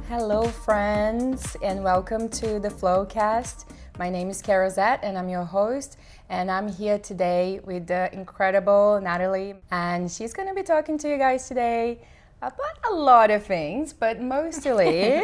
Hello friends, and welcome to the Flowcast. My name is Carol Zatt and I'm your host, and I'm here today with the incredible Natalie, and she's going to be talking to you guys today about a lot of things, but mostly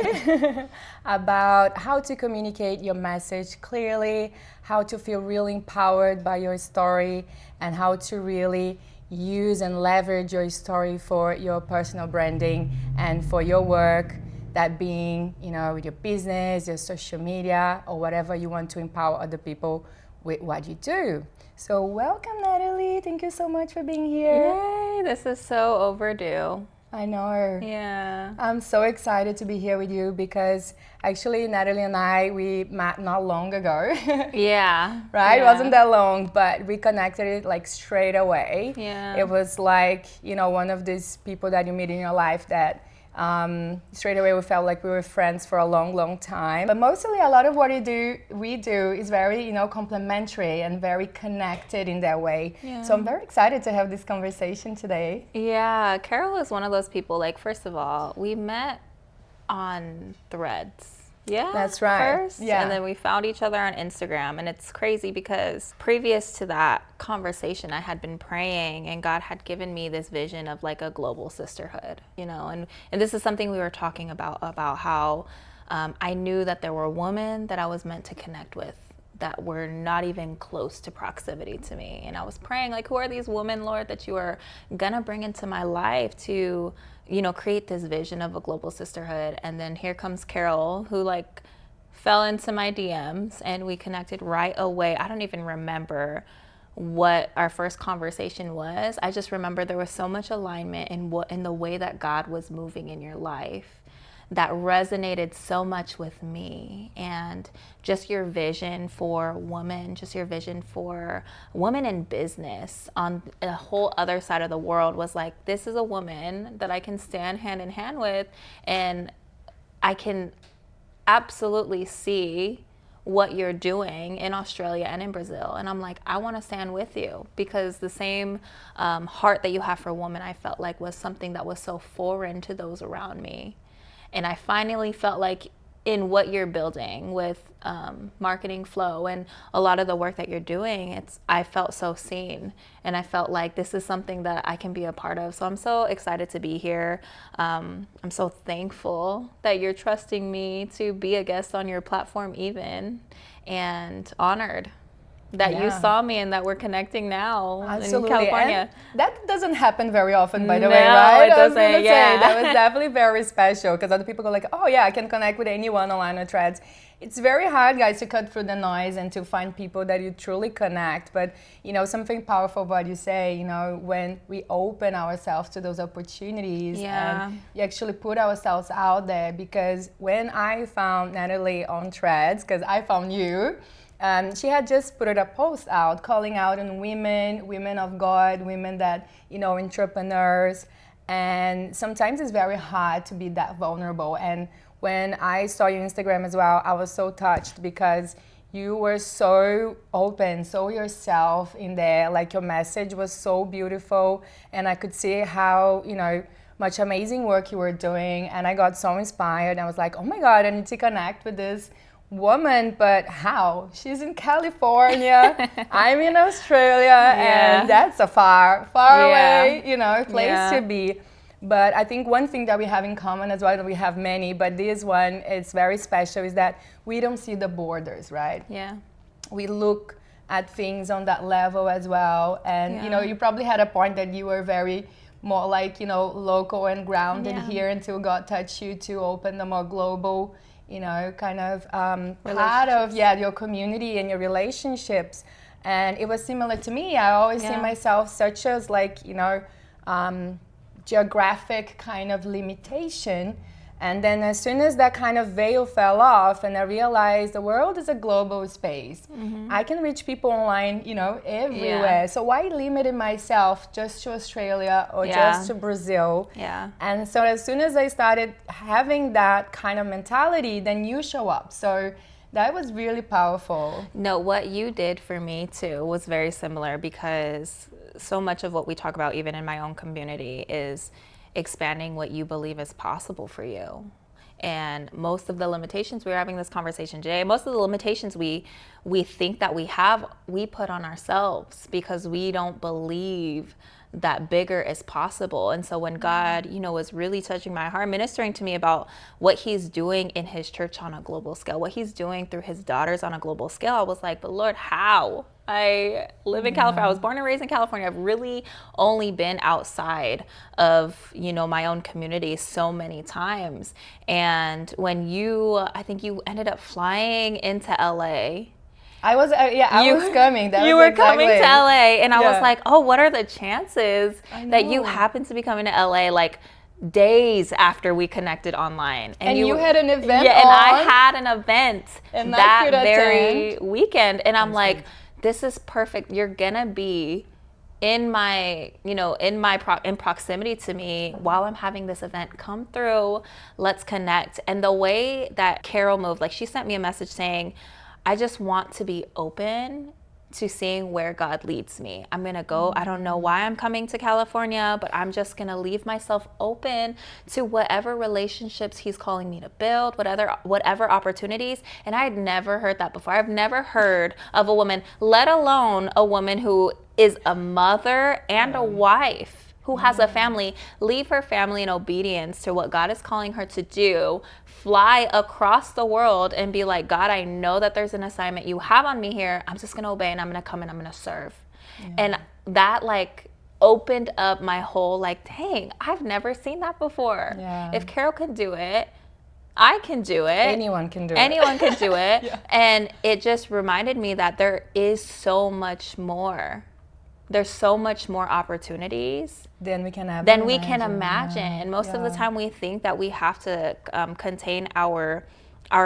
about how to communicate your message clearly, how to feel really empowered by your story, and how to really use and leverage your story for your personal branding and for your work. That being, with your business, your social media, or whatever you want to empower other people with what you do. So welcome, Natalie. Thank you so much for being here. Yay, this is so overdue. I know. Yeah. I'm so excited to be here with you because actually Natalie and we met not long ago. Yeah. Right? Yeah. It wasn't that long, but we connected it like straight away. Yeah. It was like, one of these people that you meet in your life that straight away we felt like we were friends for a long, long time. But mostly a lot of what we do is very, complementary and very connected in that way. Yeah. So I'm very excited to have this conversation today. Yeah, Carol is one of those people, like, first of all, we met on Threads. Yeah, that's right. First, yeah. And then we found each other on Instagram, and it's crazy because previous to that conversation, I had been praying, and God had given me this vision of like a global sisterhood, and this is something we were talking about how I knew that there were women that I was meant to connect with that were not even close to proximity to me. And I was praying, like, who are these women, Lord, that you are gonna bring into my life to, create this vision of a global sisterhood. And then here comes Carol, who like fell into my DMs, and we connected right away. I don't even remember what our first conversation was. I just remember there was so much alignment in the way that God was moving in your life that resonated so much with me. And just your vision for women, just your vision for women in business on a whole other side of the world was like, this is a woman that I can stand hand in hand with, and I can absolutely see what you're doing in Australia and in Brazil. And I'm like, I want to stand with you, because the same heart that you have for women, I felt like was something that was so foreign to those around me. And I finally felt like in what you're building with Marketing Flow and a lot of the work that you're doing, I felt so seen, and I felt like this is something that I can be a part of. So I'm so excited to be here. I'm so thankful that you're trusting me to be a guest on your platform even, and honored that you saw me and that we're connecting now. Absolutely. In California. And that doesn't happen very often, by the way, No, right? it doesn't. I was Yeah. say, that was definitely very special, because other people go like, oh yeah, I can connect with anyone online or Threads. It's very hard, guys, to cut through the noise and to find people that you truly connect. But, something powerful what you say, when we open ourselves to those opportunities and we actually put ourselves out there. Because when I found Natalie on Threads, because I found you, she had just put a post out calling out on women of God, women that, entrepreneurs. And sometimes it's very hard to be that vulnerable. And when I saw your Instagram as well, I was so touched, because you were so open, so yourself in there. Like, your message was so beautiful, and I could see how, much amazing work you were doing. And I got so inspired. I was like, oh my God, I need to connect with this woman. But how? She's in California. I'm in Australia, and that's a far away, place to be. But I think one thing that we have in common as well, and we have many, but this one is very special, is that we don't see the borders, right? Yeah. We look at things on that level as well. And, you probably had a point that you were very more like, local and grounded here until God touched you to open the more global, kind of part of your community and your relationships. And it was similar to me. I always see myself such as like, geographic kind of limitation. And then as soon as that kind of veil fell off and I realized the world is a global space, I can reach people online, everywhere. So why limit myself just to Australia or just to Brazil? And so as soon as I started having that kind of mentality, then you show up. So that was really powerful. No, what you did for me too was very similar, because so much of what we talk about even in my own community is expanding what you believe is possible for you. And most of the limitations, we're having this conversation today, most of the limitations we think that we have, we put on ourselves because we don't believe that bigger is possible. And so when God, was really touching my heart, ministering to me about what he's doing in his church on a global scale, what he's doing through his daughters on a global scale, I was like, but Lord, how? I live in California. I was born and raised in California. I've really only been outside of, my own community so many times. And when I think you ended up flying into LA. I was coming. You were coming to LA, and I was like, oh, what are the chances that you happen to be coming to LA like days after we connected online? And you had an event. Yeah, and I had an event that very weekend, and I'm like, this is perfect. You're gonna be in my, in proximity to me while I'm having this event. Come through, let's connect. And the way that Carol moved, like she sent me a message saying, I just want to be open to seeing where God leads me. I'm gonna go. I don't know why I'm coming to California, but I'm just gonna leave myself open to whatever relationships he's calling me to build, whatever opportunities. And I had never heard that before. I've never heard of a woman, let alone a woman who is a mother and a wife, who has a family, leave her family in obedience to what God is calling her to do, fly across the world and be like, God, I know that there's an assignment you have on me here. I'm just going to obey, and I'm going to come and I'm going to serve. Yeah. And that opened up my whole dang, I've never seen that before. Yeah. If Carol can do it, I can do it. Anyone can do it. Anyone can do it. Yeah. And it just reminded me that there is so much more. There's so much more opportunities than we can imagine. Yeah. Most of the time we think that we have to contain our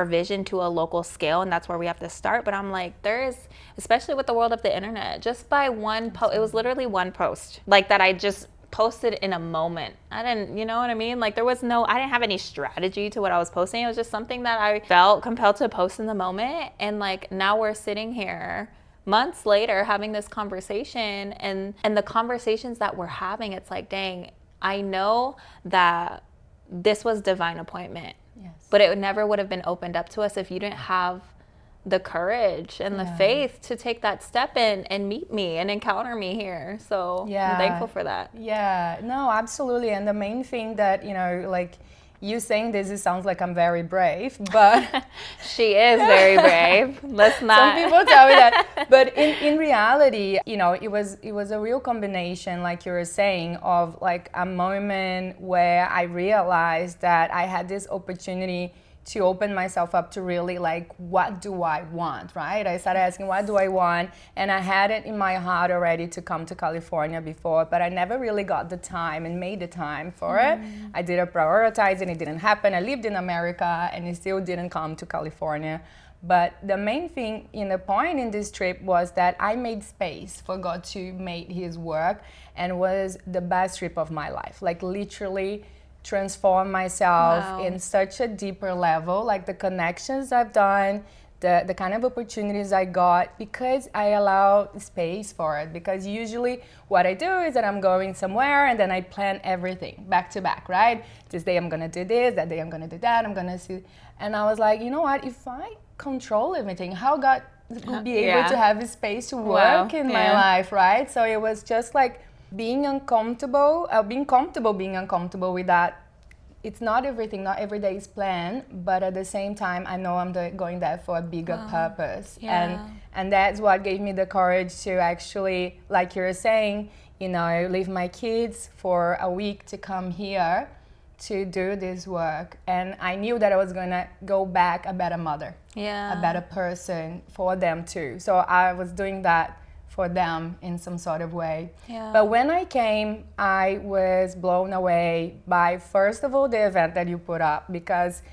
vision to a local scale, and that's where we have to start. But I'm like, there is, especially with the world of the internet, just by one post, it was literally one post that I just posted in a moment. I didn't, you know what I mean? I didn't have any strategy to what I was posting. It was just something that I felt compelled to post in the moment. And now we're sitting here months later having this conversation, and the conversations that we're having, it's like, dang, I know that this was divine appointment. Yes. But it never would have been opened up to us if you didn't have the courage and the faith to take that step in and meet me and encounter me here. So I'm thankful for that. Yeah, no, absolutely. And the main thing that, you saying this, it sounds like I'm very brave, but she is very brave. Let's not. Some people tell me that, but in reality, it was a real combination, like you were saying, of a moment where I realized that I had this opportunity to open myself up to really what do I want, right? I started asking, what do I want? And I had it in my heart already to come to California before, but I never really got the time and made the time for it. I didn't prioritize and it didn't happen. I lived in America and it still didn't come to California. But the main thing the point in this trip was that I made space for God to make his work, and was the best trip of my life. Literally transform myself in such a deeper level, the connections I've done, the kind of opportunities I got, because I allow space for it. Because usually what I do is that I'm going somewhere and then I plan everything back to back, right? This day I'm gonna do this, that day I'm gonna do that, I'm gonna see. And I was like, you know what, if I control everything, how God would be able to have a space to work in my life, right? So it was just being uncomfortable, being uncomfortable with that. It's not everything, not every day is planned, but at the same time, I know I'm going there for a bigger purpose. Yeah. And that's what gave me the courage to actually, like you're saying, leave my kids for a week to come here to do this work. And I knew that I was going to go back a better mother, a better person for them too. So I was doing that for them in some sort of way. Yeah. But when I came, I was blown away by, first of all, the event that you put up, because,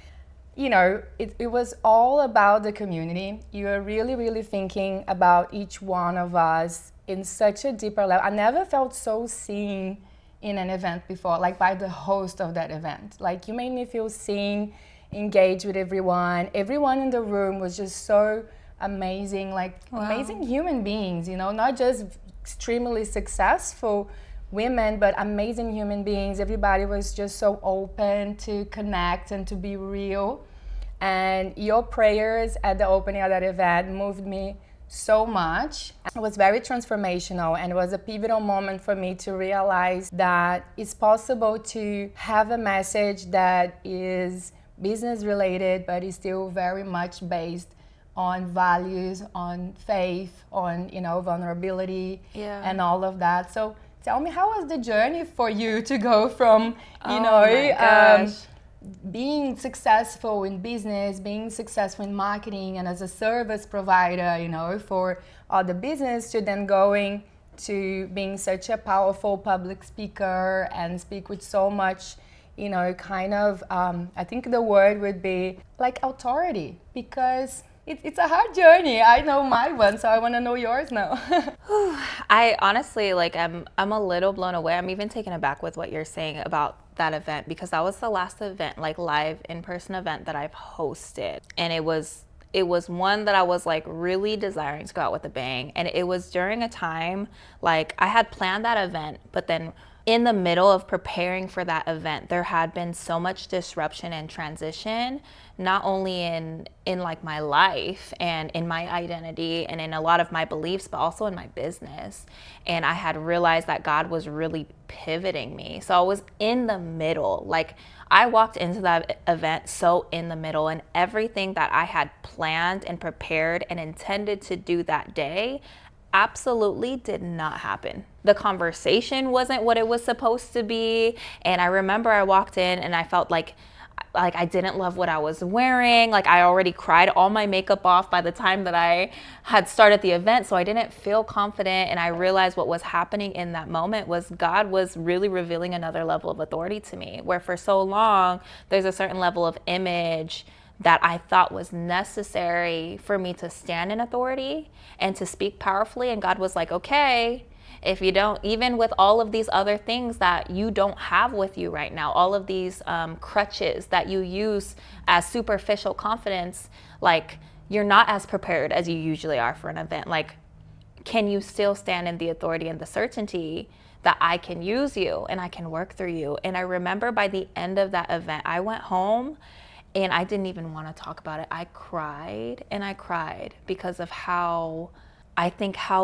it was all about the community. You were really, really thinking about each one of us in such a deeper level. I never felt so seen in an event before, by the host of that event. You made me feel seen, engaged with everyone. Everyone in the room was just so amazing, amazing human beings, not just extremely successful women, but amazing human beings. Everybody was just so open to connect and to be real. And your prayers at the opening of that event moved me so much. It was very transformational, and it was a pivotal moment for me to realize that it's possible to have a message that is business related, but is still very much based on values, on faith, on, you know, vulnerability, and all of that. So tell me, how was the journey for you to go from, being successful in business, being successful in marketing and as a service provider, you know, for other business, to then going to being such a powerful public speaker and speak with so much, you know, kind of, I think the word would be like authority, because it's a hard journey. I know my one, so I want to know yours now. I honestly, like, I'm a little blown away. I'm even taken aback with what you're saying about that event, because that was the last event, like live in-person event that I've hosted. And it was one that I was like really desiring to go out with a bang. And it was during a time, like, I had planned that event, but then in the middle of preparing for that event, there had been so much disruption and transition, not only in like my life and in my identity and in a lot of my beliefs, but also in my business. And I had realized that God was really pivoting me. So I was in the middle. Like, I walked into that event so in the middle, and everything that I had planned and prepared and intended to do that day absolutely did not happen. The conversation wasn't what it was supposed to be. And I remember I walked in and I felt like I didn't love what I was wearing. Like, I already cried all my makeup off by the time that I had started the event. So I didn't feel confident. And I realized what was happening in that moment was God was really revealing another level of authority to me, where for so long, there's a certain level of image that I thought was necessary for me to stand in authority and to speak powerfully. And God was like, okay, if you don't, even with all of these other things that you don't have with you right now, all of these crutches that you use as superficial confidence, like, you're not as prepared as you usually are for an event. Like, can you still stand in the authority and the certainty that I can use you and I can work through you? And I remember by the end of that event, I went home and I didn't even want to talk about it. I cried and I cried because of how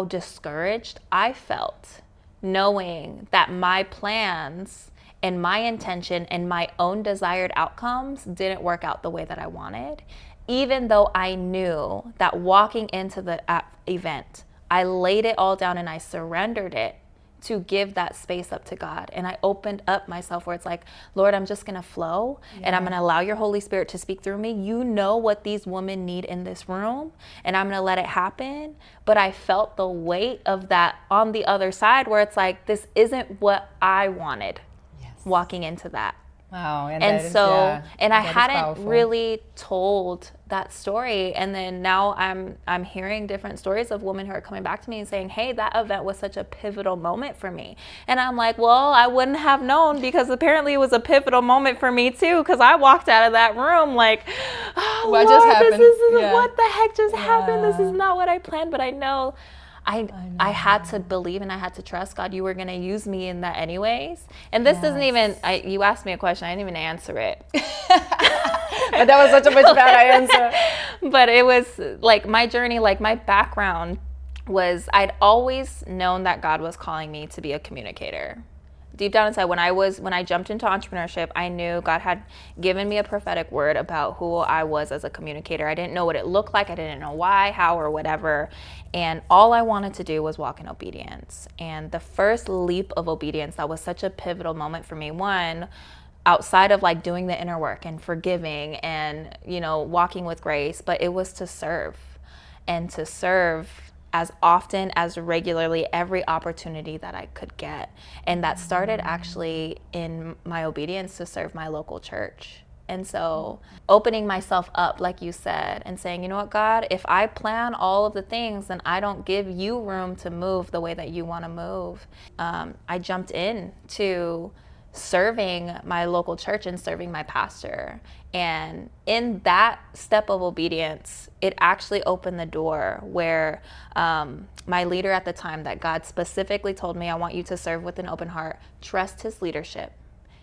discouraged I felt, knowing that my plans and my intention and my own desired outcomes didn't work out the way that I wanted. Even though I knew that walking into the event, I laid it all down and I surrendered it to give that space up to God. And I opened up myself, where it's like, Lord, I'm just going to flow and I'm going to allow your Holy Spirit to speak through me. You know what these women need in this room, and I'm going to let it happen. But I felt the weight of that on the other side, where it's like, this isn't what I wanted walking into that. Wow. And I hadn't really told that story. And then now I'm hearing different stories of women who are coming back to me and saying, hey, that event was such a pivotal moment for me. And I'm like, well, I wouldn't have known, because apparently it was a pivotal moment for me too, because I walked out of that room like, oh, what Lord, just happened? What the heck just happened? This is not what I planned. But I know I had to believe and I had to trust, God, you were going to use me in that anyways. And this isn't even, you asked me a question, I didn't even answer it. But that was such a much better answer. But it was like my journey, like my background was, I'd always known that God was calling me to be a communicator. Deep down inside, when I jumped into entrepreneurship, I knew God had given me a prophetic word about who I was as a communicator. I didn't know what it looked like. I didn't know why, how, or whatever. And all I wanted to do was walk in obedience. And the first leap of obedience, that was such a pivotal moment for me. One, outside of like doing the inner work and forgiving and, walking with grace, but it was to serve, and to serve as often, as regularly, every opportunity that I could get. And that started actually in my obedience to serve my local church. And so opening myself up, like you said, and saying, you know what, God, if I plan all of the things, then I don't give you room to move the way that you want to move. I jumped in to serving my local church and serving my pastor. And in that step of obedience, it actually opened the door where my leader at the time, that God specifically told me, I want you to serve with an open heart, trust his leadership,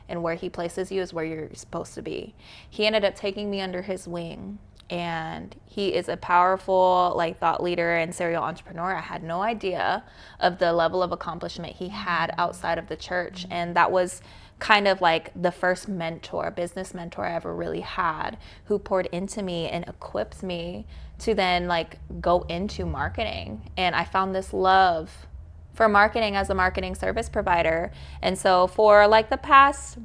and where he places you is where you're supposed to be. He ended up taking me under his wing, and he is a powerful thought leader and serial entrepreneur. I had no idea of the level of accomplishment he had outside of the church, and that was kind of like the first business mentor I ever really had, who poured into me and equipped me to then go into marketing. And I found this love for marketing as a marketing service provider. And so for the past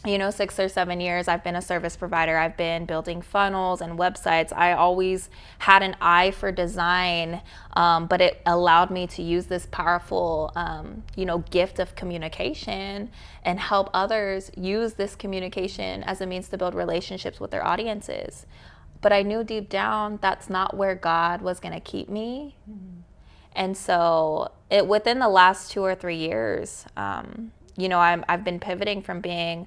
6 or 7 years, I've been a service provider. I've been building funnels and websites. I always had an eye for design, but it allowed me to use this powerful, gift of communication and help others use this communication as a means to build relationships with their audiences. But I knew deep down that's not where God was going to keep me. Mm-hmm. And so within the last 2 or 3 years, I've been pivoting from being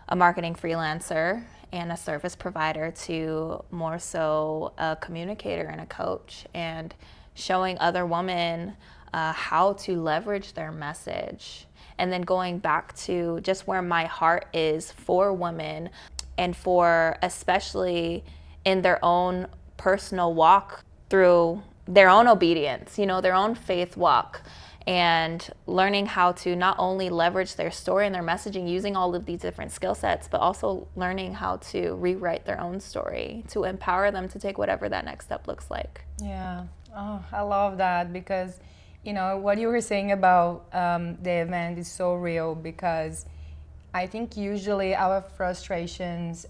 a marketing freelancer and a service provider to more so a communicator and a coach, and showing other women how to leverage their message. And then going back to just where my heart is for women, and for especially in their own personal walk through their own obedience, their own faith walk, and learning how to not only leverage their story and their messaging using all of these different skill sets, but also learning how to rewrite their own story to empower them to take whatever that next step looks like. Yeah. Oh, I love that, because, what you were saying about the event is so real, because I think usually our frustrations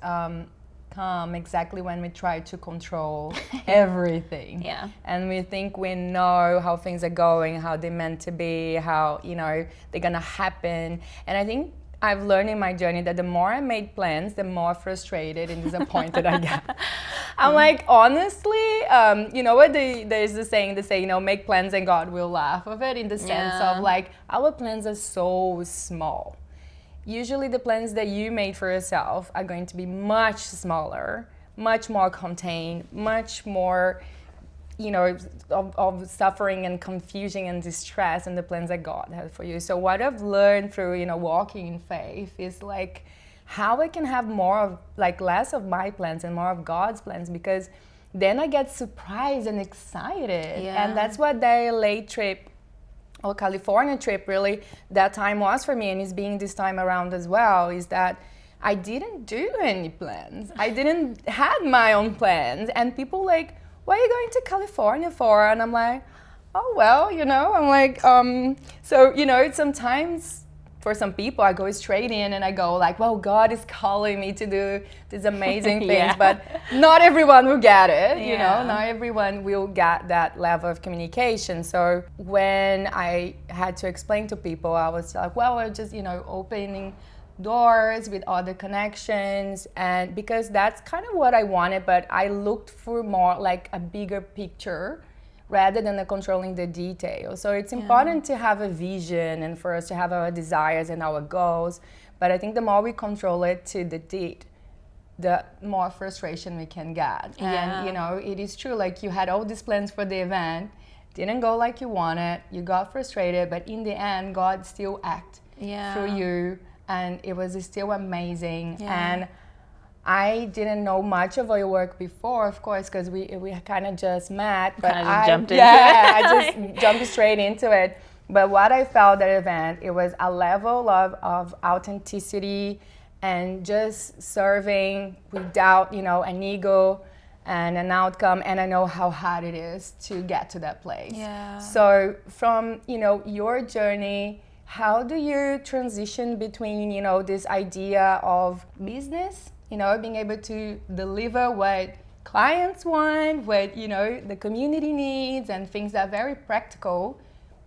come exactly when we try to control everything. Yeah. And we think we know how things are going, how they're meant to be, how, they're gonna happen. And I think I've learned in my journey that the more I made plans, the more frustrated and disappointed I get. I'm honestly, what there's the saying, they say, make plans and God will laugh of it, in the sense of our plans are so small. Usually the plans that you made for yourself are going to be much smaller, much more contained, much more, of suffering and confusion and distress than the plans that God has for you. So what I've learned through, walking in faith is how I can have more of, less of my plans and more of God's plans, because then I get surprised and excited. Yeah. And that's what the LA trip or California trip really that time was for me, and is being this time around as well, is that I didn't do any plans. I didn't have my own plans, and people what are you going to California for? And I'm oh well, so sometimes for some people I go straight in and I go well, God is calling me to do these amazing things. Yeah. But not everyone will get it. Yeah. Not everyone will get that level of communication. So when I had to explain to people, I was well, we're just opening doors with other connections, and because that's kind of what I wanted, but I looked for more a bigger picture rather than controlling the details. So it's important to have a vision and for us to have our desires and our goals, but I think the more we control it to the deed, the more frustration we can get. And it is true, you had all these plans for the event, didn't go like you wanted, you got frustrated, but in the end God still acted through you, and it was still amazing. And I didn't know much of your work before, of course, because we kind of just met. But I jumped into it. I just jumped straight into it. But what I felt at the event, it was a level of authenticity and just serving without, an ego and an outcome. And I know how hard it is to get to that place. Yeah. So from, your journey, how do you transition between, this idea of business, being able to deliver what clients want, what, the community needs, and things that are very practical,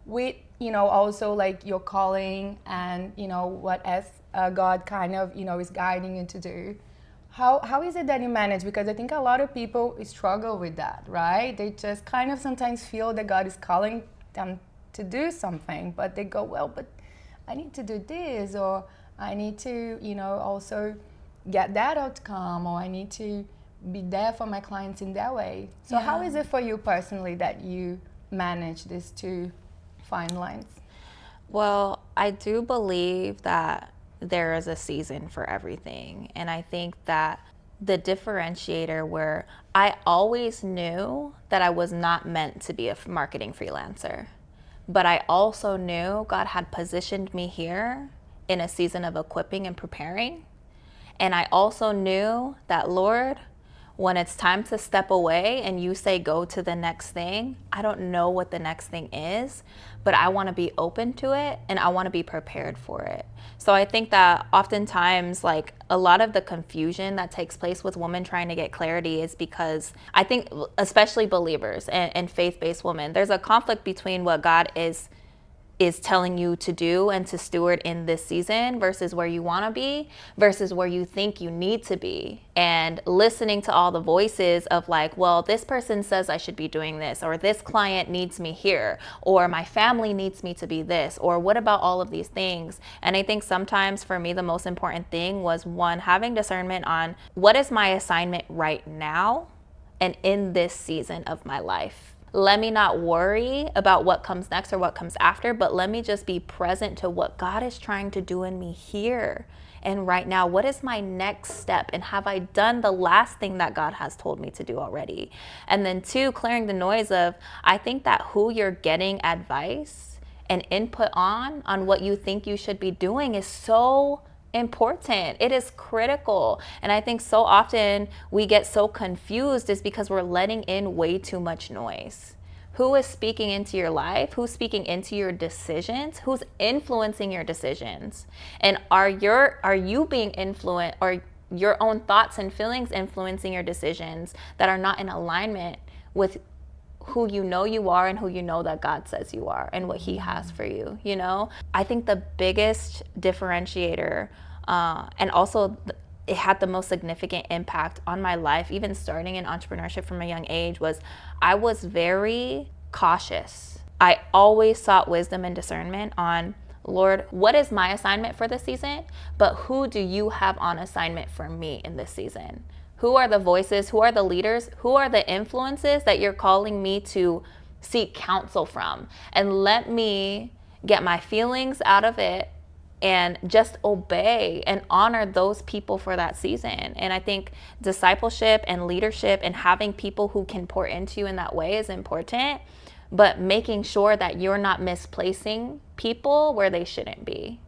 with, also your calling and, what God kind of, is guiding you to do. How is it that you manage? Because I think a lot of people struggle with that, right? They just kind of sometimes feel that God is calling them to do something, but they go, well, but I need to do this, or I need to, also get that outcome, or I need to be there for my clients in that way. So how is it for you personally that you manage these two fine lines? Well, I do believe that there is a season for everything. And I think that the differentiator where I always knew that I was not meant to be a marketing freelancer, but I also knew God had positioned me here in a season of equipping and preparing. And I also knew that, Lord, when it's time to step away and you say go to the next thing, I don't know what the next thing is, but I want to be open to it and I want to be prepared for it. So I think that oftentimes, like, a lot of the confusion that takes place with women trying to get clarity is because I think, especially believers and faith-based women, there's a conflict between what God is telling you to do and to steward in this season versus where you want to be versus where you think you need to be. And listening to all the voices of like, well, this person says I should be doing this, or this client needs me here, or my family needs me to be this, or what about all of these things? And I think sometimes for me, the most important thing was, one, having discernment on what is my assignment right now and in this season of my life. Let me not worry about what comes next or what comes after, but let me just be present to what God is trying to do in me here and right now. What is my next step? And have I done the last thing that God has told me to do already? And then two, clearing the noise of, I think that who you're getting advice and input on what you think you should be doing is so important. It is critical. And I think so often we get so confused is because we're letting in way too much noise. Who is speaking into your life? Who's speaking into your decisions? Who's influencing your decisions? And are you being influenced, or your own thoughts and feelings influencing your decisions that are not in alignment with who you know you are and who you know that God says you are and what he has for you, you know? I think the biggest differentiator, and also it had the most significant impact on my life, even starting in entrepreneurship from a young age, was I was very cautious. I always sought wisdom and discernment on, Lord, what is my assignment for this season? But who do you have on assignment for me in this season? Who are the voices? Who are the leaders? Who are the influences that you're calling me to seek counsel from? And let me get my feelings out of it and just obey and honor those people for that season. And I think discipleship and leadership and having people who can pour into you in that way is important, but making sure that you're not misplacing people where they shouldn't be.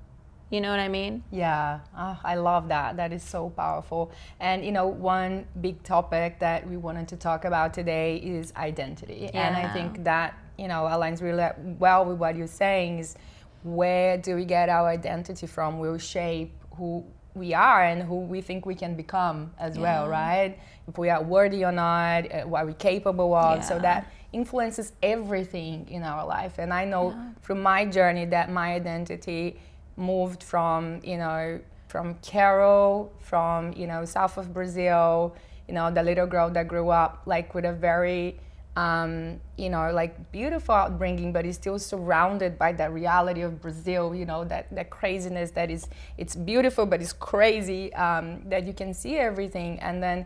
You know what I mean? Yeah, I love that. That is so powerful. And one big topic that we wanted to talk about today is identity. Yeah. And I think that, aligns really well with what you're saying is, where do we get our identity from will shape who we are and who we think we can become as well, right? If we are worthy or not, what we're capable of. So that influences everything in our life. And I know from my journey that my identity moved from Carol, from, south of Brazil, the little girl that grew up like with a very, like beautiful upbringing, but is still surrounded by that reality of Brazil, that craziness that is, it's beautiful, but it's crazy, that you can see everything. And then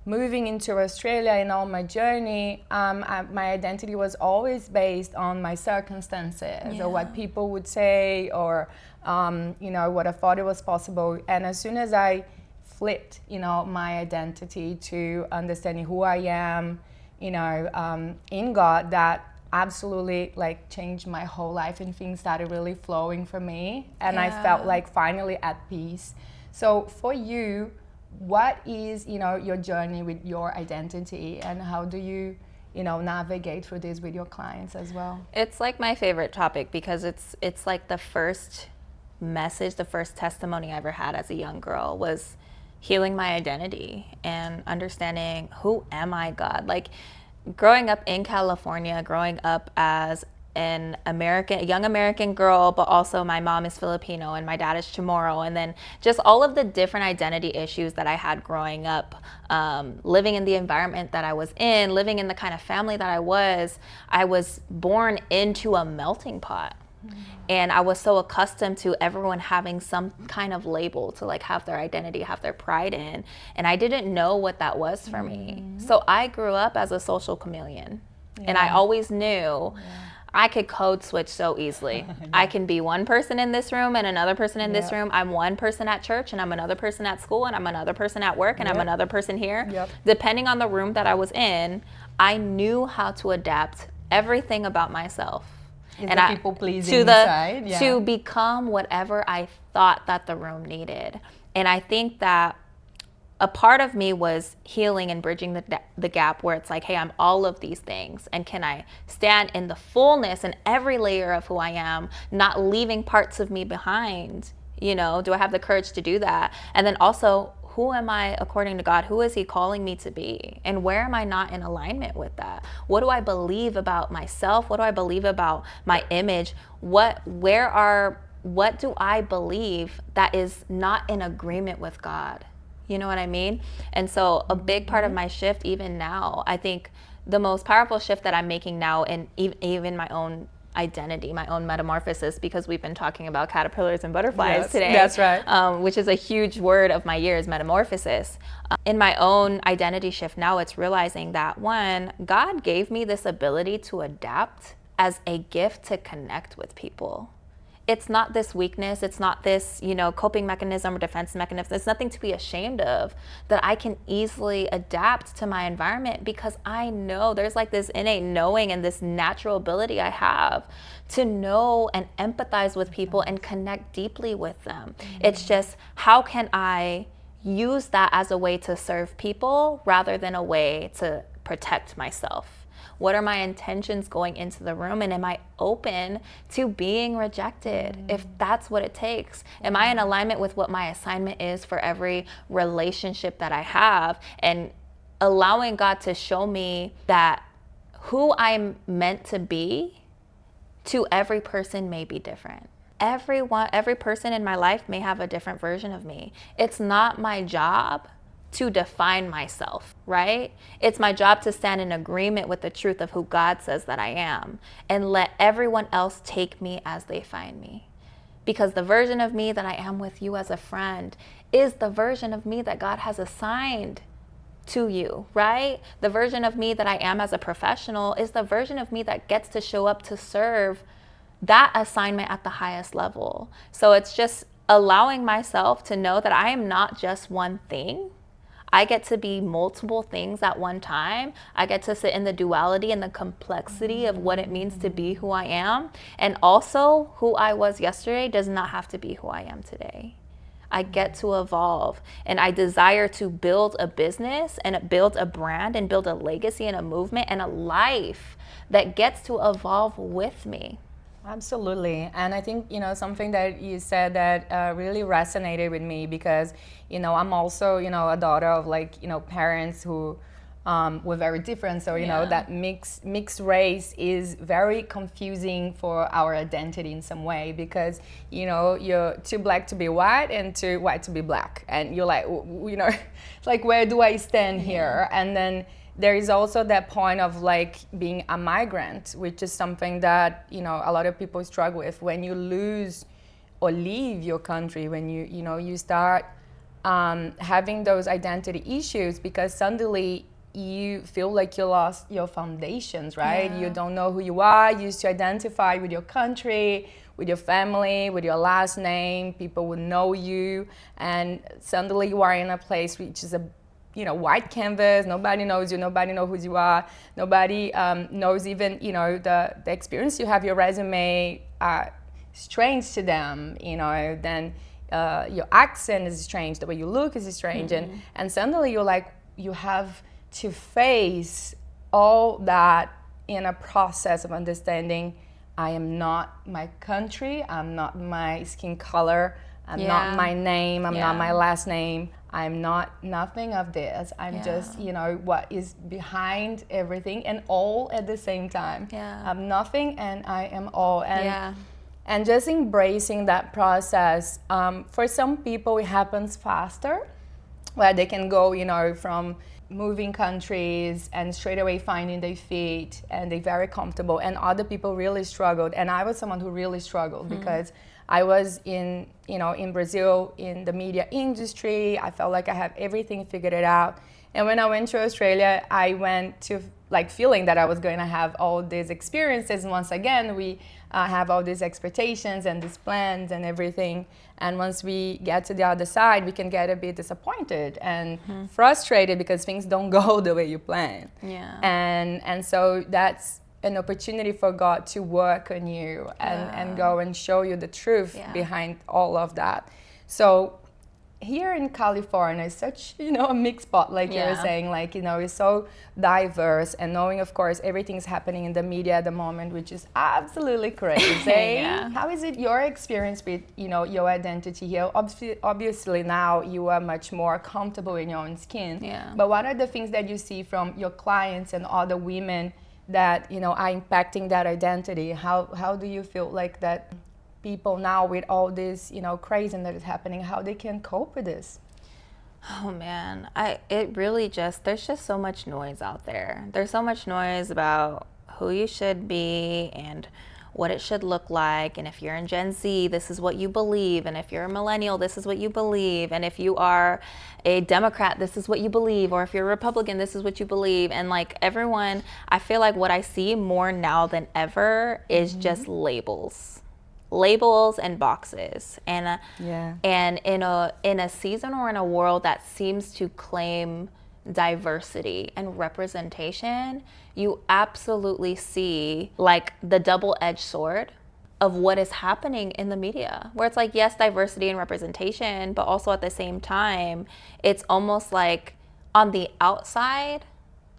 moving into Australia and on my journey, my identity was always based on my circumstances or what people would say or, what I thought it was possible. And as soon as I flipped, my identity to understanding who I am, in God, that absolutely like changed my whole life and things started really flowing for me. And I felt like finally at peace. So for you, what is, your journey with your identity and how do you, navigate through this with your clients as well? It's like my favorite topic because it's like the first message, the first testimony I ever had as a young girl was healing my identity and understanding who am I, God? Like growing up in California, growing up as a young American girl, but also my mom is Filipino and my dad is Chamorro, and then just all of the different identity issues that I had growing up, living in the environment that I was in, living in the kind of family that I was born into a melting pot. And I was so accustomed to everyone having some kind of label to like have their identity, have their pride in. And I didn't know what that was for me. So I grew up as a social chameleon. And I always knew I could code switch so easily. I can be one person in this room and another person in this room. I'm one person at church and I'm another person at school and I'm another person at work and I'm another person here. Depending on the room that I was in, I knew how to adapt everything about myself. And the people pleasing side. To become whatever I thought that the room needed. And I think that a part of me was healing and bridging the gap where it's like, hey, I'm all of these things. And can I stand in the fullness and every layer of who I am, not leaving parts of me behind? You know, do I have the courage to do that? And then also, who am I according to God? Who is he calling me to be? And where am I not in alignment with that? What do I believe about myself? What do I believe about my image? What do I believe that is not in agreement with God? You know what I mean? And so a big part of my shift, even now, I think the most powerful shift that I'm making now, and even my own identity, my own metamorphosis, because we've been talking about caterpillars and butterflies today. That's right. Which is a huge word of my years, metamorphosis. In my own identity shift now, it's realizing that, one, God gave me this ability to adapt as a gift to connect with people. It's not this weakness. It's not this, coping mechanism or defense mechanism. It's nothing to be ashamed of, that I can easily adapt to my environment because I know there's like this innate knowing and this natural ability I have to know and empathize with people and connect deeply with them. It's just, how can I use that as a way to serve people rather than a way to protect myself? What are my intentions going into the room? And am I open to being rejected if that's what it takes? Am I in alignment with what my assignment is for every relationship that I have? And allowing God to show me that who I'm meant to be to every person may be different. Every person in my life may have a different version of me. It's not my job to define myself, right? It's my job to stand in agreement with the truth of who God says that I am and let everyone else take me as they find me. Because the version of me that I am with you as a friend is the version of me that God has assigned to you, right? The version of me that I am as a professional is the version of me that gets to show up to serve that assignment at the highest level. So it's just allowing myself to know that I am not just one thing. I get to be multiple things at one time. I get to sit in the duality and the complexity of what it means to be who I am. And also, who I was yesterday does not have to be who I am today. I get to evolve, and I desire to build a business and build a brand and build a legacy and a movement and a life that gets to evolve with me. Absolutely. And I think, something that you said that really resonated with me because, I'm also, a daughter of parents who were very different. So, that mixed race is very confusing for our identity in some way because, you're too black to be white and too white to be black. And you're like, like, where do I stand here? And then there is also that point of being a migrant, which is something that, a lot of people struggle with. When you lose or leave your country, when you start having those identity issues because suddenly you feel like you lost your foundations, right? You don't know who you are. You used to identify with your country, with your family, with your last name. People would know you. And suddenly you are in a place which is a white canvas. Nobody knows you. Nobody knows who you are. Nobody knows even, the experience you have. Your resume strange to them, then your accent is strange. The way you look is strange. And suddenly you're like, you have to face all that in a process of understanding I am not my country. I'm not my skin color. I'm not my name. I'm not my last name. I'm not nothing of this. I'm just, what is behind everything and all at the same time. I'm nothing and I am all. And just embracing that process. For some people, it happens faster. where they can go, from moving countries and straight away finding their feet, and they're very comfortable. And other people really struggled, and I was someone who really struggled because I was in Brazil in the media industry. I felt like I have everything figured it out. And when I went to Australia, I went to feeling that I was going to have all these experiences. And once again, we have all these expectations and these plans and everything. And once we get to the other side, we can get a bit disappointed and frustrated because things don't go the way you plan. Yeah. And so that's an opportunity for God to work on you and go and show you the truth behind all of that. So here in California is such, a mixed spot, like you were saying, it's so diverse, and knowing, of course, everything's happening in the media at the moment, which is absolutely crazy. How is it your experience with, your identity here? Obviously now you are much more comfortable in your own skin. But what are the things that you see from your clients and other women that, are impacting that identity? How do you feel like that people now with all this, craziness that is happening, how they can cope with this? Oh man, there's just so much noise out there. There's so much noise about who you should be and what it should look like. And if you're in Gen Z, this is what you believe. And if you're a millennial, this is what you believe. And if you are a Democrat, this is what you believe. Or if you're a Republican, this is what you believe. And everyone, I feel like what I see more now than ever is just labels and boxes, and in a season or in a world that seems to claim diversity and representation, you absolutely see the double-edged sword of what is happening in the media, where it's yes, diversity and representation, but also at the same time it's almost like on the outside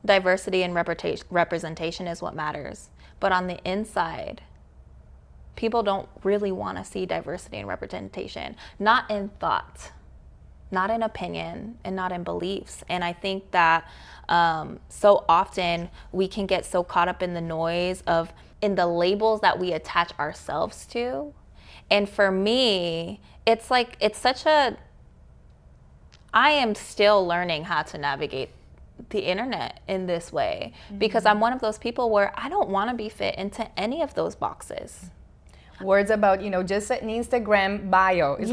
diversity and representation is what matters, but on the inside people don't really want to see diversity and representation, not in thought, not in opinion, and not in beliefs. And I think that so often we can get so caught up in the noise in the labels that we attach ourselves to. And for me, I am still learning how to navigate the internet in this way, because I'm one of those people where I don't want to be fit into any of those boxes. Words about, just an Instagram bio. It's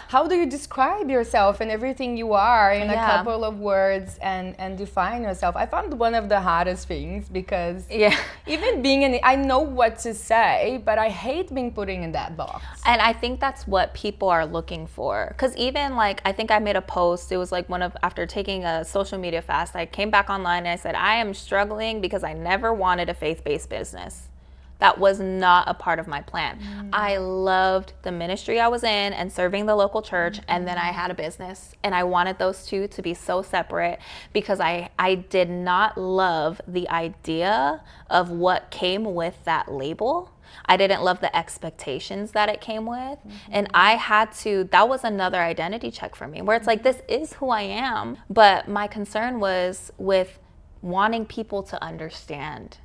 how do you describe yourself and everything you are in a couple of words and define yourself? I found one of the hardest things because even being I know what to say, but I hate being put in that box. And I think that's what people are looking for. Because even I think I made a post, it was after taking a social media fast, I came back online and I said, I am struggling because I never wanted a faith-based business. That was not a part of my plan. I loved the ministry I was in and serving the local church, and then I had a business, and I wanted those two to be so separate because I did not love the idea of what came with that label. I didn't love the expectations that it came with. And that was another identity check for me, where it's this is who I am. But my concern was with wanting people to understand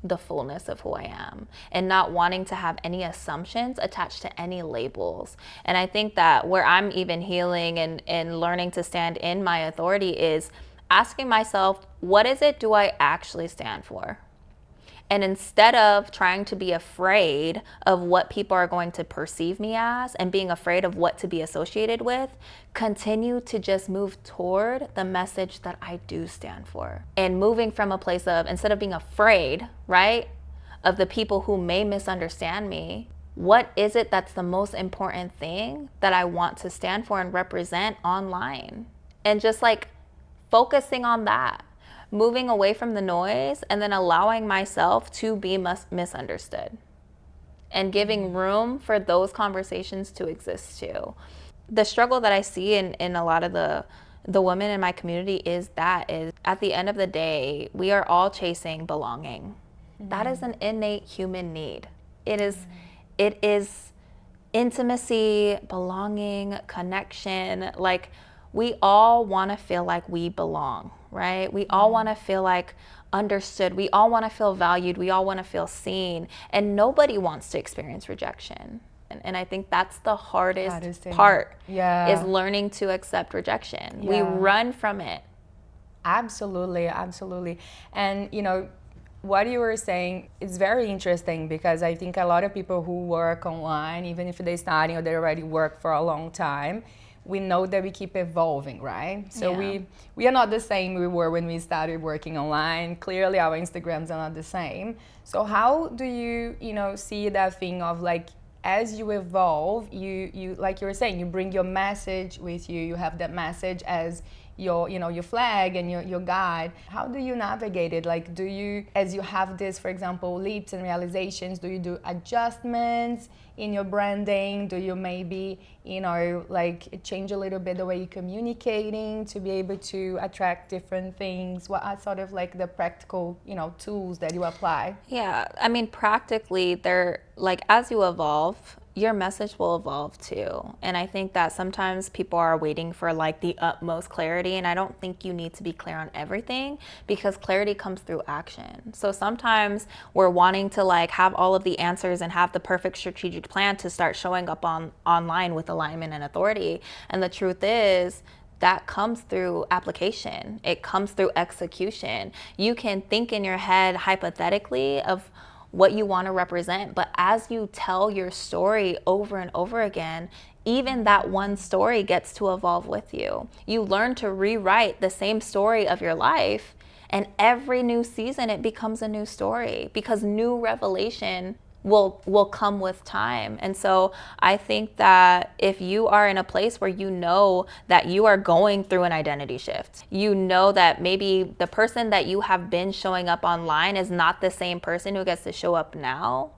the fullness of who I am and not wanting to have any assumptions attached to any labels. And I think that where I'm even healing and learning to stand in my authority is asking myself, what is it do I actually stand for? And instead of trying to be afraid of what people are going to perceive me as and being afraid of what to be associated with, continue to just move toward the message that I do stand for. And moving from a place of, instead of being afraid, right, of the people who may misunderstand me, what is it that's the most important thing that I want to stand for and represent online? And just focusing on that. Moving away from the noise and then allowing myself to be misunderstood and giving room for those conversations to exist too. The struggle that I see in a lot of the women in my community is at the end of the day, we are all chasing belonging. That is an innate human need. It is intimacy, belonging, connection. We all want to feel like we belong, right? We all want to feel understood. We all want to feel valued. We all want to feel seen. And nobody wants to experience rejection. And I think that's the hardest thing. part, Yeah. is learning to accept rejection. Yeah. We run from it. Absolutely, absolutely. And what you were saying is very interesting, because I think a lot of people who work online, even if they're starting or they already work for a long time, we know that we keep evolving, right? So we are not the same we were when we started working online. Clearly our Instagrams are not the same. So how do you see that thing of like, as you evolve, you like you were saying, you bring your message with you, you have that message as your flag and your guide. How do you navigate it? Like, do you, as you have this, for example, leaps and realizations, do you do adjustments in your branding? Do you maybe like change a little bit the way you're communicating to be able to attract different things? What are sort of like the practical tools that you apply? Yeah, I mean, practically, they're like, as you evolve, your message will evolve too. And I think that sometimes people are waiting for like the utmost clarity, and I don't think you need to be clear on everything, because clarity comes through action. So sometimes we're wanting to like have all of the answers and have the perfect strategic plan to start showing up online with alignment and authority. And the truth is, that comes through application. It comes through execution. You can think in your head hypothetically of what you want to represent, but as you tell your story over and over again, even that one story gets to evolve with you. You learn to rewrite the same story of your life, and every new season it becomes a new story, because new revelation will come with time. And so I think that if you are in a place where you know that you are going through an identity shift, you know that maybe the person that you have been showing up online is not the same person who gets to show up now,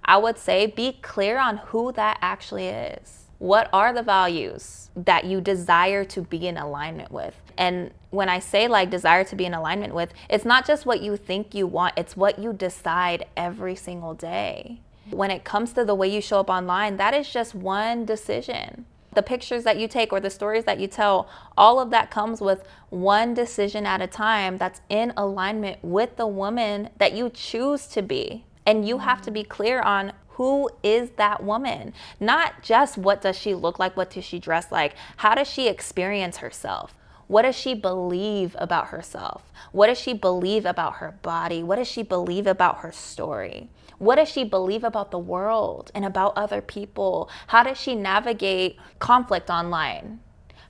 I would say be clear on who that actually is. What are the values that you desire to be in alignment with? And when I say like desire to be in alignment with, it's not just what you think you want, it's what you decide every single day. When it comes to the way you show up online, that is just one decision. The pictures that you take or the stories that you tell, all of that comes with one decision at a time that's in alignment with the woman that you choose to be. And you have to be clear on who is that woman? Not just what does she look like, what does she dress like? How does she experience herself? What does she believe about herself? What does she believe about her body? What does she believe about her story? What does she believe about the world and about other people? How does she navigate conflict online?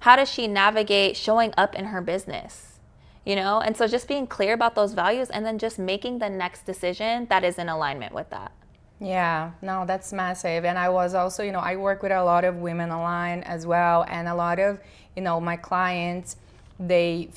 How does she navigate showing up in her business? And so just being clear about those values and then just making the next decision that is in alignment with that. Yeah, no, that's massive. And I was also, I work with a lot of women online as well. And a lot of, my clients, they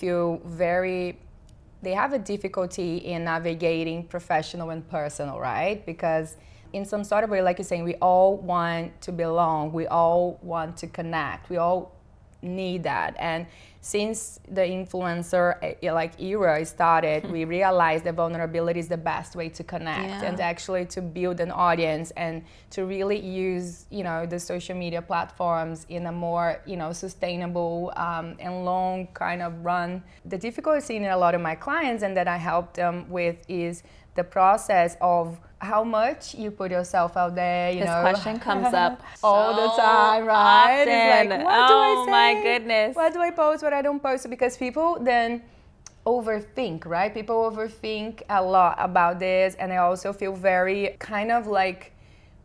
have a difficulty in navigating professional and personal, right? Because in some sort of way, like you're saying, we all want to belong. We all want to connect. We all need that. And since the influencer era started, we realized that vulnerability is the best way to connect and actually to build an audience and to really use the social media platforms in a more sustainable and long kind of run. The difficulty in a lot of my clients and that I help them with is the process of how much you put yourself out there, This question comes up all the time, right? Often. It's like, what do I say? Oh my goodness. What do I post, what I don't post? Because people then overthink, right? People overthink a lot about this, and they also feel very kind of like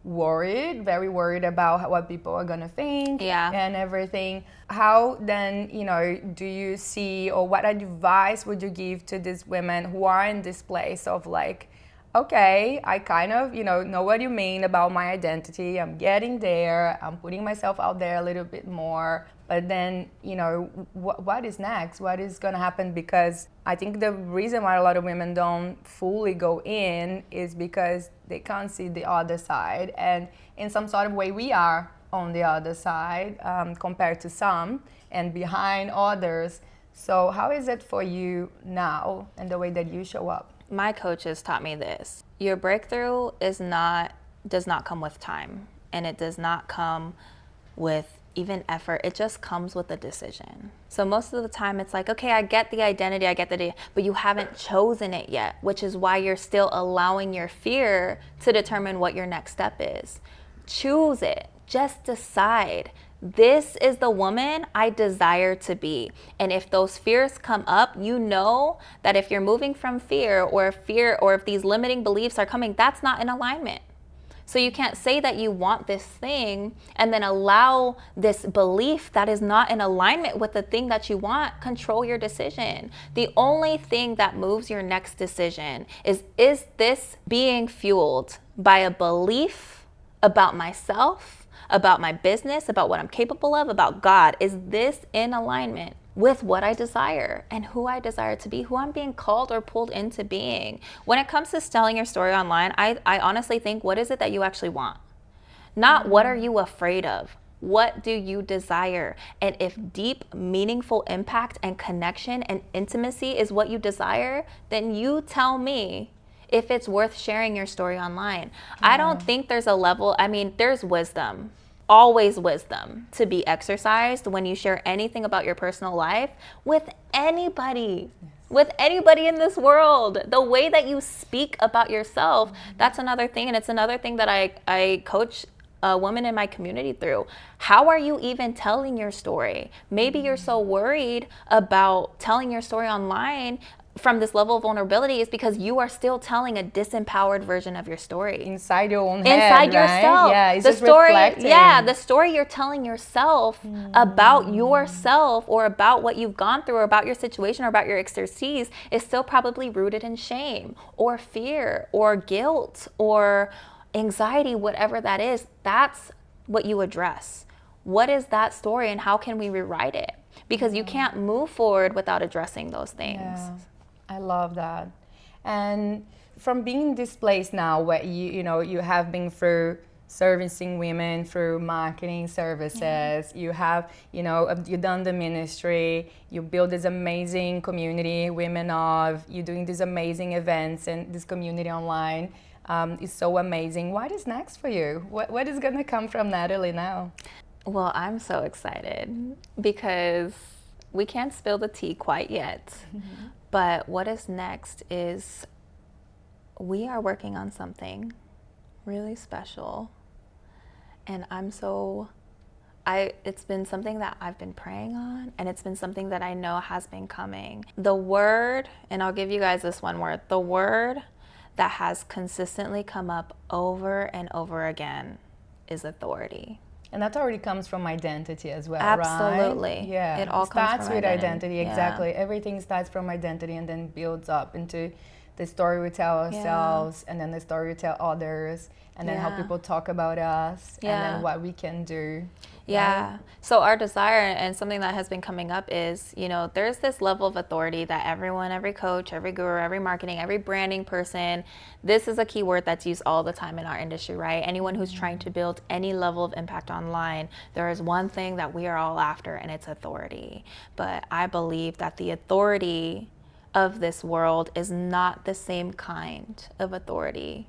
very worried about what people are gonna think and everything. How then, do you see, or what advice would you give to these women who are in this place of like, okay, I kind of, know what you mean about my identity. I'm getting there. I'm putting myself out there a little bit more. But then, what is next? What is going to happen? Because I think the reason why a lot of women don't fully go in is because they can't see the other side. And in some sort of way, we are on the other side compared to some and behind others. So how is it for you now and the way that you show up? My coaches taught me this. Your breakthrough does not come with time, and it does not come with even effort. It just comes with a decision. So most of the time it's like, okay, I get the identity, but you haven't chosen it yet, which is why you're still allowing your fear to determine what your next step is. choose it. Just decide. This is the woman I desire to be. And if those fears come up, you know that if you're moving from fear, or if these limiting beliefs are coming, that's not in alignment. So you can't say that you want this thing and then allow this belief that is not in alignment with the thing that you want control your decision. The only thing that moves your next decision is this being fueled by a belief about myself, about my business, about what I'm capable of, about God? Is this in alignment with what I desire and who I desire to be, who I'm being called or pulled into being? When it comes to telling your story online, I honestly think, what is it that you actually want? Not what are you afraid of? What do you desire? And if deep, meaningful impact and connection and intimacy is what you desire, then you tell me if it's worth sharing your story online. I don't think there's a level, there's wisdom, always wisdom to be exercised when you share anything about your personal life with anybody. With anybody in this world. The way that you speak about yourself, that's another thing. And it's another thing that I coach women in my community through. How are you even telling your story? Maybe you're so worried about telling your story online from this level of vulnerability is because you are still telling a disempowered version of your story. Inside your own head, Inside yourself. Right? Yeah, it's the just story, reflecting. yeah, the story you're telling yourself about yourself, or about what you've gone through, or about your situation, or about your expertise, is still probably rooted in shame or fear or guilt or anxiety, whatever that is. That's what you address. What is that story, and how can we rewrite it? Because you can't move forward without addressing those things. Yeah. I love that. And from being in this place now where you have been through servicing women through marketing services, you have, you've done the ministry, you build this amazing community, Women of, you're doing these amazing events and this community online is so amazing. What is next for you? What is going to come from Natalie now? Well, I'm so excited because we can't spill the tea quite yet. Mm-hmm. But what is next is we are working on something really special. And it's been something that I've been praying on, and it's been something that I know has been coming. The word, and I'll give you guys this one word, the word that has consistently come up over and over again is authority. And that already comes from identity as well, Absolutely. Right? Yeah. It all starts comes from with identity. Yeah. Exactly. Everything starts from identity and then builds up into the story we tell ourselves, and then the story we tell others, and then how people talk about us, and then what we can do. Yeah. Right? So our desire, and something that has been coming up, is, there's this level of authority that everyone, every coach, every guru, every marketing, every branding person, this is a key word that's used all the time in our industry, right? Anyone who's trying to build any level of impact online, there is one thing that we are all after, and it's authority. But I believe that the authority of this world is not the same kind of authority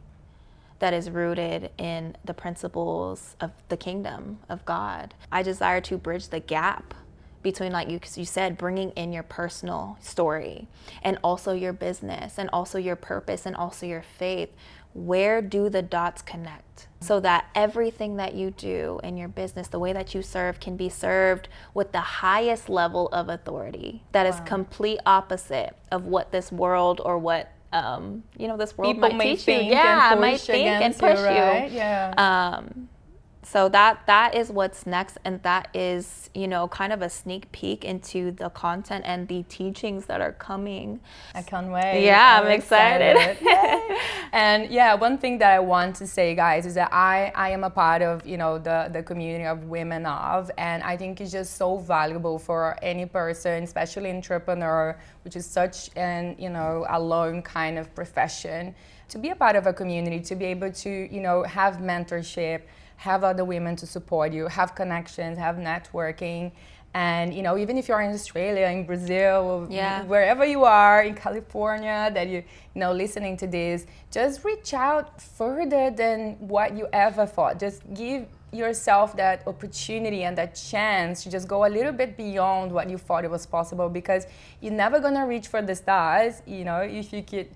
that is rooted in the principles of the kingdom of God. I desire to bridge the gap between, like you said, bringing in your personal story and also your business and also your purpose and also your faith. Where do the dots connect? So that everything that you do in your business, the way that you serve, can be served with the highest level of authority that is complete opposite of what this world, or what this world people might teach you. Might think and push you. Right? Yeah. So that is what's next, and that is, kind of a sneak peek into the content and the teachings that are coming. I can't wait. Yeah, I'm excited. And one thing that I want to say, guys, is that I am a part of, the community of Women of, and I think it's just so valuable for any person, especially entrepreneur, which is such an, alone kind of profession, to be a part of a community, to be able to, have mentorship, have other women to support you, have connections, have networking. And, even if you're in Australia, in Brazil, wherever you are, in California, that you listening to this, just reach out further than what you ever thought. Just give yourself that opportunity and that chance to just go a little bit beyond what you thought it was possible, because you're never gonna reach for the stars, if you could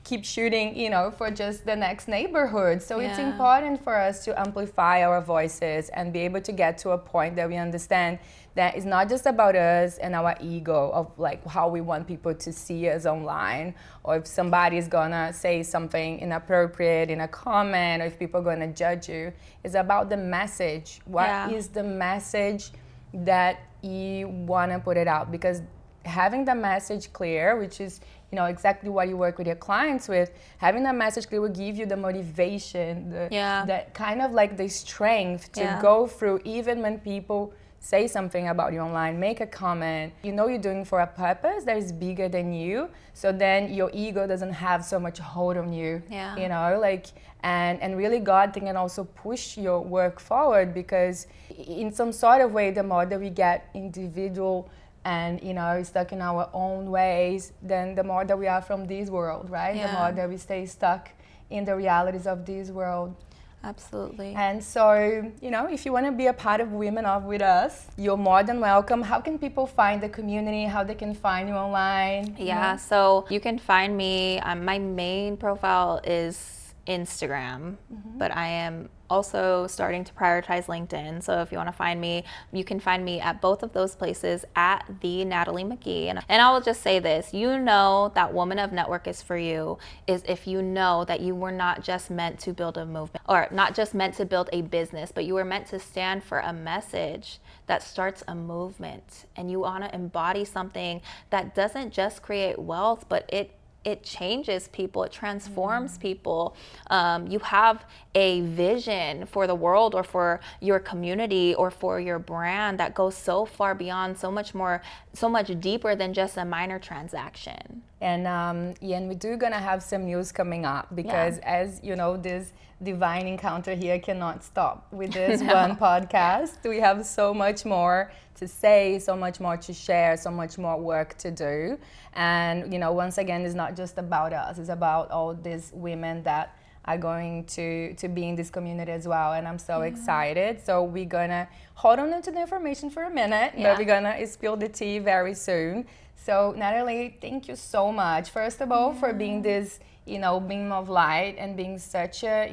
keep shooting, for just the next neighborhood. So it's Yeah. important for us to amplify our voices and be able to get to a point that we understand that it's not just about us and our ego of like how we want people to see us online, or if somebody's gonna say something inappropriate in a comment, or if people are gonna judge you. It's about the message. What is the message that you wanna put it out? Because having the message clear, which is exactly what you work with your clients with, having the message clear will give you the motivation, the kind of like the strength to go through, even when people say something about you online, make a comment. You're doing for a purpose that is bigger than you, so then your ego doesn't have so much hold on you. And really God can also push your work forward, because in some sort of way, the more that we get individual and stuck in our own ways, then the more that we are from this world, right? The more that we stay stuck in the realities of this world. Absolutely. And so, if you want to be a part of Women Of with us, you're more than welcome. How can people find the community? How they can find you online? Yeah, so you can find me. My main profile is Instagram, but I am also starting to prioritize LinkedIn. So if you want to find me, you can find me at both of those places at the Natalie Magee. And I will just say this, that Woman of Network is for you is if you know that you were not just meant to build a movement, or not just meant to build a business, but you were meant to stand for a message that starts a movement, and you want to embody something that doesn't just create wealth, but it changes people, it transforms people. You have a vision for the world, or for your community, or for your brand that goes so far beyond, so much deeper than just a minor transaction. And and we do gonna have some news coming up, because as you know, this divine encounter here cannot stop with this one podcast. We have so much more to say, so much more to share, so much more work to do. And once again, it's not just about us, it's about all these women that are going to be in this community as well. And I'm so excited. So we're gonna hold on to the information for a minute, but we're gonna spill the tea very soon. So Natalie, thank you so much, first of all, for being this beam of light, and being such a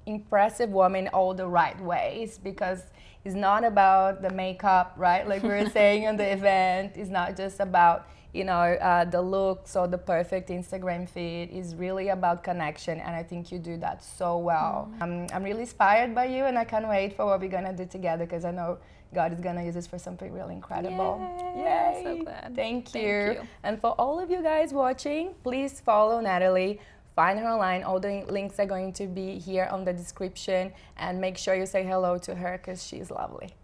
impressive woman all the right ways, because it's not about the makeup, right? Like we were saying on the event, it's not just about the looks or the perfect Instagram feed. Is really about connection, and I think you do that so well. I'm really inspired by you, and I can't wait for what we're gonna do together, because I know God is gonna use this for something really incredible. Yay! So glad. Thank you. And for all of you guys watching, please follow Natalie. Find her online. All the links are going to be here on the description, and make sure you say hello to her, because she's lovely.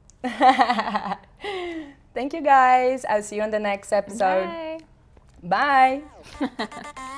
Thank you guys. I'll see you on the next episode. Bye. Bye.